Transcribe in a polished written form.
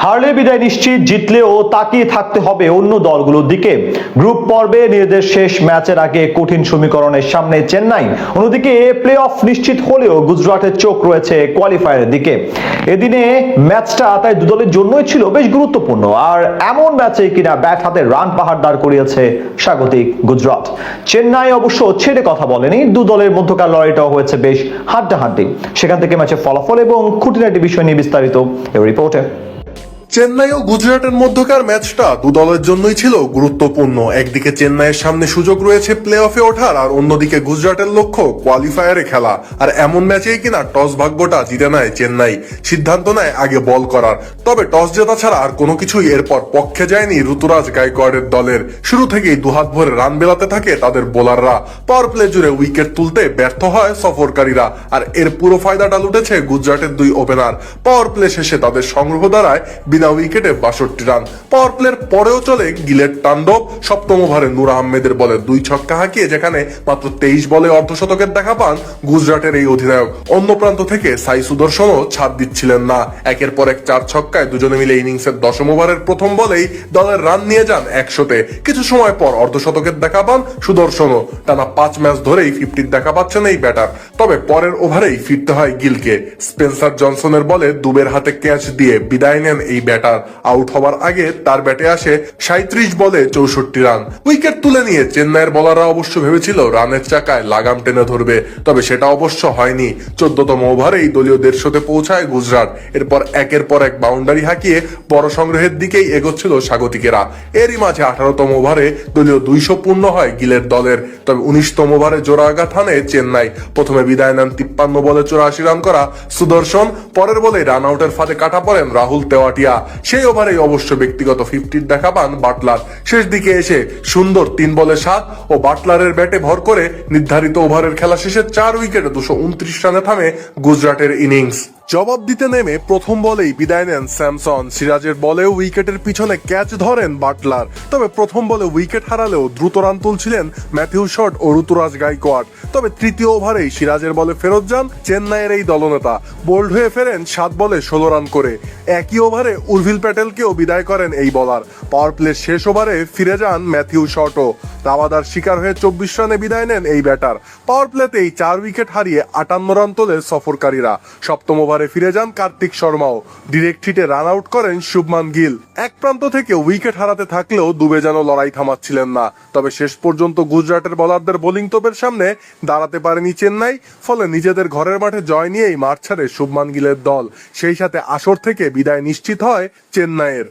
হারলে বিদায় নিশ্চিত, জিতলেও তাকিয়ে থাকতে হবে অন্য দলগুলোর দিকে। গ্রুপ পর্বে নিজেদের শেষ ম্যাচের আগে কঠিন সমীকরণের সামনে চেন্নাই, অন্যদিকে প্লে অফ নিশ্চিত হলেও গুজরাটের চোখ রয়েছে কোয়ালিফায়ারের দিকে। এদিনে ম্যাচটা তাই দুদলের জন্যই ছিল বেশ গুরুত্বপূর্ণ, আর এমন ম্যাচে কিনা ব্যাট হাতে রান পাহাড় দাঁড় করিয়েছে স্বাগতিক গুজরাট। চেন্নাই অবশ্য ছেড়ে কথা বলেনি, দু দলের মধ্যকার লড়াইটাও হয়েছে বেশ হাড্ডাহাড্ডি। সেখান থেকে ম্যাচের ফলাফল এবং খুঁটিনাটি বিষয় নিয়ে বিস্তারিত এই রিপোর্টে। চেন্নাই ও গুজরাটের মধ্যকার ম্যাচটা দু দলের জন্যই ছিল গুরুত্বপূর্ণ। একদিকে চেন্নাইয়ের সামনে সুযোগ রয়েছে প্লে অফে ওঠার, আর অন্যদিকে গুজরাটের লক্ষ্য কোয়ালিফায়ারে খেলা। আর এমন ম্যাচেই কিনা টস ভাগ্যটা জিতে নেয় চেন্নাই, সিদ্ধান্ত নেয় আগে বল করার। তবে টস জেতা ছাড়া আর কোনো কিছুই এরপর পক্ষে যায়নি ঋতুরাজ গায়কোয়াড়ের দলের। শুরু থেকেই দুহাত ভরে রান বেলাতে থাকে তাদের বোলাররা। পাওয়ার প্লে জুড়ে উইকেট তুলতে ব্যর্থ হয় সফরকারীরা, আর এর পুরো ফায়দাটা লুটেছে গুজরাটের দুই ওপেনার। পাওয়ার প্লে শেষে তাদের সংগ্রহ দাঁড়ায় বিনা উইকেটে 62 রান। পাওয়ার প্লের পরেও চলে গিলের তাণ্ডব। সপ্তম ওভারে নূর আহমেদের বলে 2 ছক্কা হাঁকিয়ে যেখানে মাত্র 23 বলে অর্ধশতকের দেখা পান গুজরাটের এই অধিনায়ক। অন্য প্রান্ত থেকে সাই সুদর্শনও ছাড় দিচ্ছিলেন না। একের পর এক 4 ছক্কায় দুজনে মিলে ইনিংসের 10ম ওভারের প্রথম বলেই দলের রান নিয়ে যান 100-তে। কিছু সময় পর অর্ধশতকের দেখা পান সুদর্শনও। টানা 5 ম্যাচ ধরেই 50 দেখা পাচ্ছেন এই ব্যাটার। তবে পরের ওভারেই ফিরতে হয় গিলকে। স্পেন্সার জনসনের বলে দুবের হাতে ক্যাচ দিয়ে বিদায় নেন এই ব্যাটার। আউট হবার আগে তার ব্যাটে আসে 37 বলে 64 রান। উইকেট তুলে নিয়ে চেন্নাইয়ের বোলাররা অবশ্য ভেবেছিল রানের চাকায় লাগাম টেনে ধরবে, তবে সেটা অবশ্য হয়নি। 14তম ওভারেই দলীয় 150-তে পৌঁছায় গুজরাট। এরপর একের পর এক বাউন্ডারি হাঁকিয়ে বড় সংগ্রহের দিকেই এগোচ্ছিল স্বাগতিকেরা। এরই মাঝে 18তম ওভারে দলীয় 200 পূর্ণ হয় গিলের দলের। তবে 19তম ওভারে জোড়া আঘাত হানে চেন্নাই। প্রথমে বিদায় নেন 53 বলে 84 রান করা সুদর্শন। পরের বলে রান আউটের ফাঁদে কাটা পড়েন রাহুল তেওয়াটিয়া। সেই ওভারেই অবশ্য ব্যক্তিগত 50 দেখা পান বাটলার। শেষ দিকে এসে সুন্দর 3 বলে 7 ও বাটলারের ব্যাটে ভর করে নির্ধারিত ওভারের খেলা শেষে 4 উইকেটে 229 রানে থামে গুজরাটের ইনিংস। জবাব দিতে নেমে প্রথম বলেই বিদায় নেন স্যামসন। সিরাজের বলেও উইকেটের পিছনে ক্যাচ ধরেন বাটলার। তবে প্রথম বলে উইকেট হারালেও দ্রুত রান তুলছিলেন ম্যাথিউ শট ও ঋতুরাজ গায়কোয়াড়। তবে তৃতীয় ওভারেই সিরাজের বলে ফেরত যান চেন্নাইয়ের এই দলনেতা। বোল্ড হয়ে ফেরেন 7 বলে 16 রান করে। একই ওভারে উর্ভিল প্যাটেলকেও বিদায় করেন এই বোলার। পাওয়ার প্লের শেষ ওভারে ফিরে যান ম্যাথিউ শটও। দাবাদার শিকার হয়ে 24 রানে বিদায় নেন এই ব্যাটার। পাওয়ার প্লেতেই 4 উইকেট হারিয়ে 58 রান তোলে সফরকারীরা। সপ্তম ওভারে ফিরে যান কার্তিক শর্মাও। ডিরেক্ট হিটে রান আউট করেন শুভমান গিল। এক প্রান্ত থেকে উইকেট হারাতে থাকলেও দুবে যেন লড়াই থামাচ্ছিলেন না। তবে শেষ পর্যন্ত গুজরাটের বোলারদের বোলিং তোপের সামনে দাঁড়াতে পারেনি চেন্নাই। ফলে নিজেদের ঘরের মাঠে জয় নিয়েই মাঠ ছাড়ে শুভমান গিলের দল। সেই সাথে আসর থেকে বিদায় নিশ্চিত হয় চেন্নাইয়ের।